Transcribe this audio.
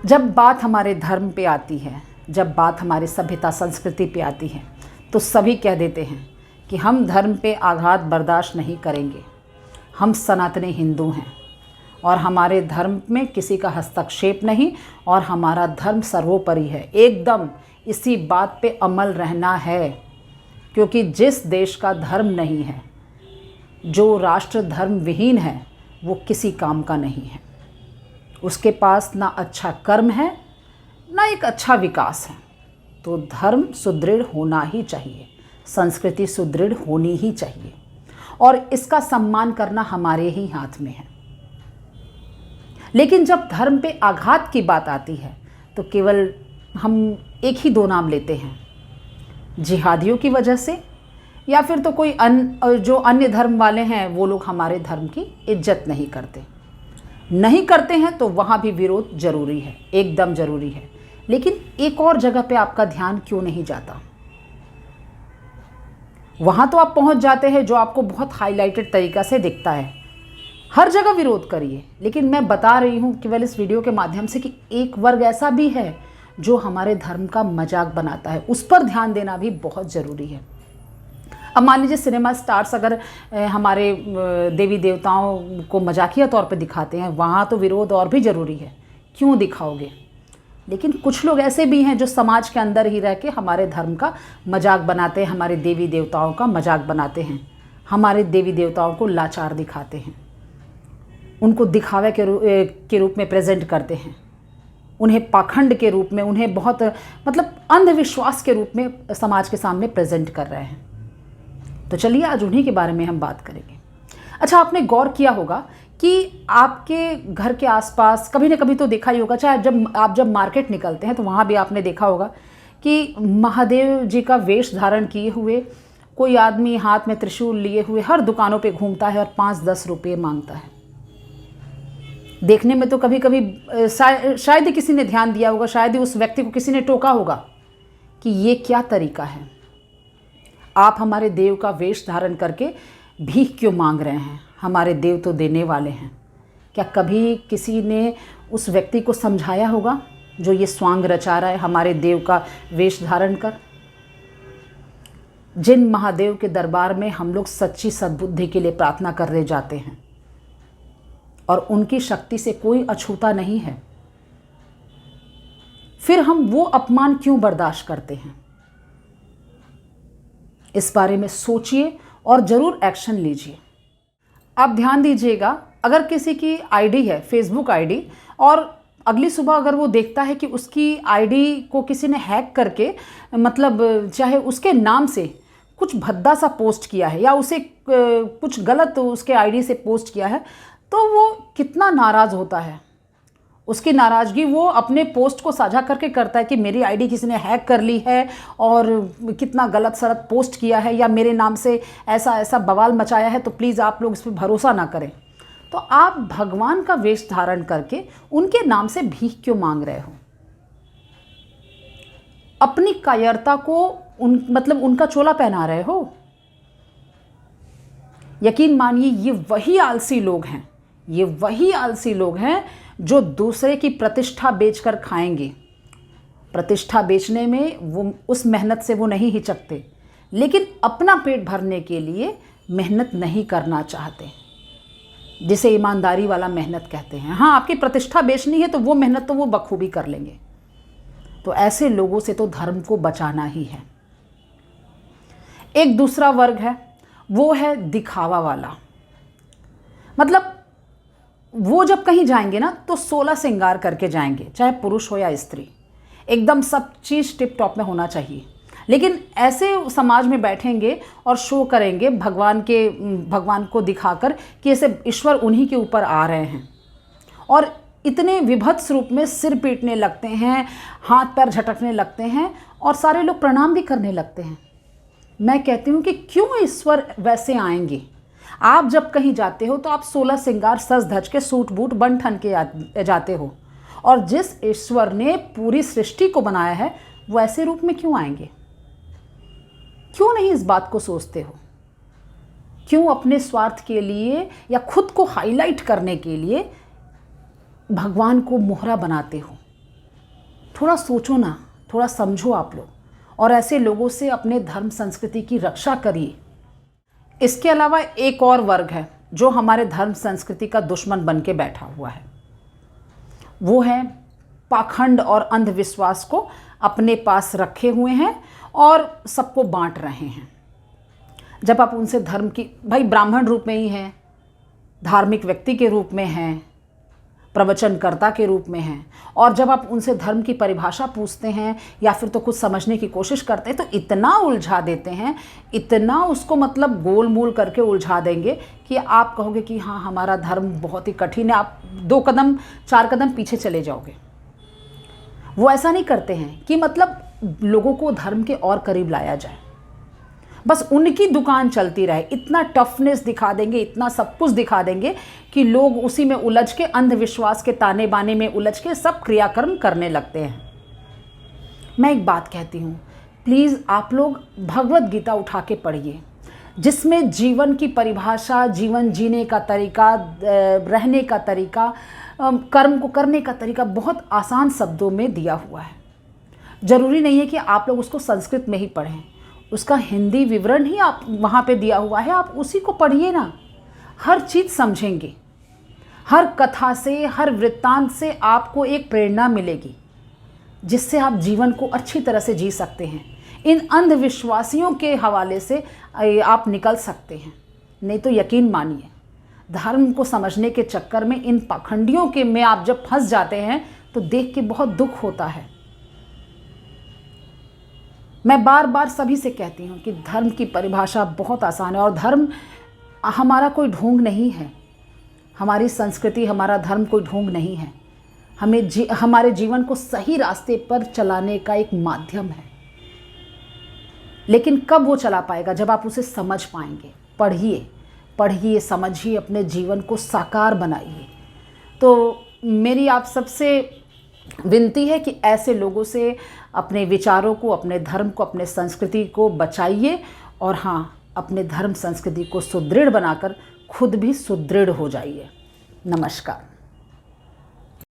जब बात हमारे धर्म पे आती है, जब बात हमारी सभ्यता संस्कृति पे आती है, तो सभी कह देते हैं कि हम धर्म पे आघात बर्दाश्त नहीं करेंगे। हम सनातनी हिंदू हैं और हमारे धर्म में किसी का हस्तक्षेप नहीं और हमारा धर्म सर्वोपरि है। एकदम इसी बात पे अमल रहना है, क्योंकि जिस देश का धर्म नहीं है, जो राष्ट्र धर्म विहीन है, वो किसी काम का नहीं है। उसके पास ना अच्छा कर्म है, ना एक अच्छा विकास है। तो धर्म सुदृढ़ होना ही चाहिए, संस्कृति सुदृढ़ होनी ही चाहिए और इसका सम्मान करना हमारे ही हाथ में है। लेकिन जब धर्म पे आघात की बात आती है तो केवल हम एक ही दो नाम लेते हैं, जिहादियों की वजह से, या फिर तो कोई जो अन्य धर्म वाले हैं वो लोग हमारे धर्म की इज्जत नहीं करते हैं। तो वहाँ भी विरोध जरूरी है, एकदम ज़रूरी है। लेकिन एक और जगह पे आपका ध्यान क्यों नहीं जाता? वहाँ तो आप पहुँच जाते हैं जो आपको बहुत हाईलाइटेड तरीक़ा से दिखता है। हर जगह विरोध करिए, लेकिन मैं बता रही हूँ केवल इस वीडियो के माध्यम से कि एक वर्ग ऐसा भी है जो हमारे धर्म का मजाक बनाता है। उस पर ध्यान देना भी बहुत ज़रूरी है। अब मान लीजिए सिनेमा स्टार्स अगर हमारे देवी देवताओं को मजाकिया तौर पे दिखाते हैं, वहाँ तो विरोध और भी ज़रूरी है। क्यों दिखाओगे? लेकिन कुछ लोग ऐसे भी हैं जो समाज के अंदर ही रह के हमारे धर्म का मजाक बनाते हैं, हमारे देवी देवताओं का मजाक बनाते हैं, हमारे देवी देवताओं को लाचार दिखाते हैं, उनको दिखावे के रूप में प्रेजेंट करते हैं, उन्हें पाखंड के रूप में, उन्हें बहुत मतलब अंधविश्वास के रूप में समाज के सामने प्रेजेंट कर रहे हैं। तो चलिए आज उन्हीं के बारे में हम बात करेंगे। अच्छा, आपने गौर किया होगा कि आपके घर के आसपास कभी ना कभी तो देखा ही होगा, चाहे जब मार्केट निकलते हैं तो वहाँ भी आपने देखा होगा कि महादेव जी का वेश धारण किए हुए कोई आदमी हाथ में त्रिशूल लिए हुए हर दुकानों पे घूमता है और 5-10 रुपये मांगता है। देखने में तो कभी कभी शायद ही किसी ने ध्यान दिया होगा, शायद ही उस व्यक्ति को किसी ने टोका होगा कि ये क्या तरीका है, आप हमारे देव का वेश धारण करके भीख क्यों मांग रहे हैं? हमारे देव तो देने वाले हैं। क्या कभी किसी ने उस व्यक्ति को समझाया होगा जो ये स्वांग रचा रहा है हमारे देव का वेश धारण कर? जिन महादेव के दरबार में हम लोग सच्ची सद्बुद्धि के लिए प्रार्थना करने जाते हैं और उनकी शक्ति से कोई अछूता नहीं है, फिर हम वो अपमान क्यों बर्दाश्त करते हैं? इस बारे में सोचिए और ज़रूर एक्शन लीजिए। आप ध्यान दीजिएगा, अगर किसी की आईडी है, फेसबुक आईडी, और अगली सुबह अगर वो देखता है कि उसकी आईडी को किसी ने हैक करके, मतलब चाहे उसके नाम से कुछ भद्दा सा पोस्ट किया है या उसे कुछ गलत उसके आईडी से पोस्ट किया है, तो वो कितना नाराज़ होता है। उसकी नाराज़गी वो अपने पोस्ट को साझा करके करता है कि मेरी आईडी किसी ने हैक कर ली है और कितना गलत सलत पोस्ट किया है या मेरे नाम से ऐसा ऐसा बवाल मचाया है, तो प्लीज़ आप लोग इस पर भरोसा ना करें। तो आप भगवान का वेश धारण करके उनके नाम से भीख क्यों मांग रहे हो? अपनी कायरता को मतलब उनका चोला पहना रहे हो। यकीन मानिए ये वही आलसी लोग हैं जो दूसरे की प्रतिष्ठा बेचकर खाएंगे। प्रतिष्ठा बेचने में वो उस मेहनत से वो नहीं हिचकते, लेकिन अपना पेट भरने के लिए मेहनत नहीं करना चाहते, जिसे ईमानदारी वाला मेहनत कहते हैं। हाँ, आपकी प्रतिष्ठा बेचनी है तो वो मेहनत तो वो बखूबी कर लेंगे। तो ऐसे लोगों से तो धर्म को बचाना ही है। एक दूसरा वर्ग है, वो है दिखावा वाला। मतलब वो जब कहीं जाएंगे ना तो 16 श्रृंगार करके जाएंगे, चाहे पुरुष हो या स्त्री, एकदम सब चीज़ टिप टॉप में होना चाहिए। लेकिन ऐसे समाज में बैठेंगे और शो करेंगे भगवान को दिखाकर कि ऐसे ईश्वर उन्हीं के ऊपर आ रहे हैं, और इतने विभत्स रूप में सिर पीटने लगते हैं, हाथ पैर झटकने लगते हैं और सारे लोग प्रणाम भी करने लगते हैं। मैं कहती हूँ कि क्यों ईश्वर वैसे आएंगे? आप जब कहीं जाते हो तो आप 16 श्रृंगार सज धज के सूट बूट बन ठन के जाते हो, और जिस ईश्वर ने पूरी सृष्टि को बनाया है वो ऐसे रूप में क्यों आएंगे? क्यों नहीं इस बात को सोचते हो? क्यों अपने स्वार्थ के लिए या खुद को हाईलाइट करने के लिए भगवान को मोहरा बनाते हो? थोड़ा सोचो ना, थोड़ा समझो आप लोग, और ऐसे लोगों से अपने धर्म संस्कृति की रक्षा करिए। इसके अलावा एक और वर्ग है जो हमारे धर्म संस्कृति का दुश्मन बन के बैठा हुआ है। वो है पाखंड और अंधविश्वास को अपने पास रखे हुए हैं और सबको बांट रहे हैं। जब आप उनसे धर्म की, भाई ब्राह्मण रूप में ही हैं, धार्मिक व्यक्ति के रूप में हैं, प्रवचनकर्ता के रूप में हैं, और जब आप उनसे धर्म की परिभाषा पूछते हैं या फिर तो कुछ समझने की कोशिश करते हैं तो इतना उलझा देते हैं, इतना उसको मतलब गोल मूल करके उलझा देंगे कि आप कहोगे कि हाँ हमारा धर्म बहुत ही कठिन है, आप 2 कदम 4 कदम पीछे चले जाओगे। वो ऐसा नहीं करते हैं कि मतलब लोगों को धर्म के और करीब लाया जाए, बस उनकी दुकान चलती रहे, इतना टफनेस दिखा देंगे, इतना सब कुछ दिखा देंगे कि लोग उसी में उलझ के, अंधविश्वास के ताने बाने में उलझ के सब क्रियाकर्म करने लगते हैं। मैं एक बात कहती हूँ, प्लीज़ आप लोग भगवत गीता उठा के पढ़िए, जिसमें जीवन की परिभाषा, जीवन जीने का तरीका, रहने का तरीका, कर्म को करने का तरीका बहुत आसान शब्दों में दिया हुआ है। ज़रूरी नहीं है कि आप लोग उसको संस्कृत में ही पढ़ें, उसका हिंदी विवरण ही आप वहाँ पे दिया हुआ है, आप उसी को पढ़िए ना। हर चीज़ समझेंगे, हर कथा से, हर वृत्तांत से आपको एक प्रेरणा मिलेगी जिससे आप जीवन को अच्छी तरह से जी सकते हैं। इन अंधविश्वासियों के हवाले से आप निकल सकते हैं। नहीं तो यकीन मानिए, धर्म को समझने के चक्कर में इन पाखंडियों के में आप जब फंस जाते हैं तो देख के बहुत दुख होता है। मैं बार बार सभी से कहती हूँ कि धर्म की परिभाषा बहुत आसान है, और धर्म हमारा कोई ढोंग नहीं है, हमारी संस्कृति, हमारा धर्म कोई ढोंग नहीं है। हमारे जीवन को सही रास्ते पर चलाने का एक माध्यम है। लेकिन कब वो चला पाएगा? जब आप उसे समझ पाएंगे। पढ़िए, समझिए, अपने जीवन को साकार बनाइए। तो मेरी आप सबसे विनती है कि ऐसे लोगों से अपने विचारों को, अपने धर्म को, अपने संस्कृति को बचाइए, और हाँ, अपने धर्म संस्कृति को सुदृढ़ बनाकर खुद भी सुदृढ़ हो जाइए। नमस्कार।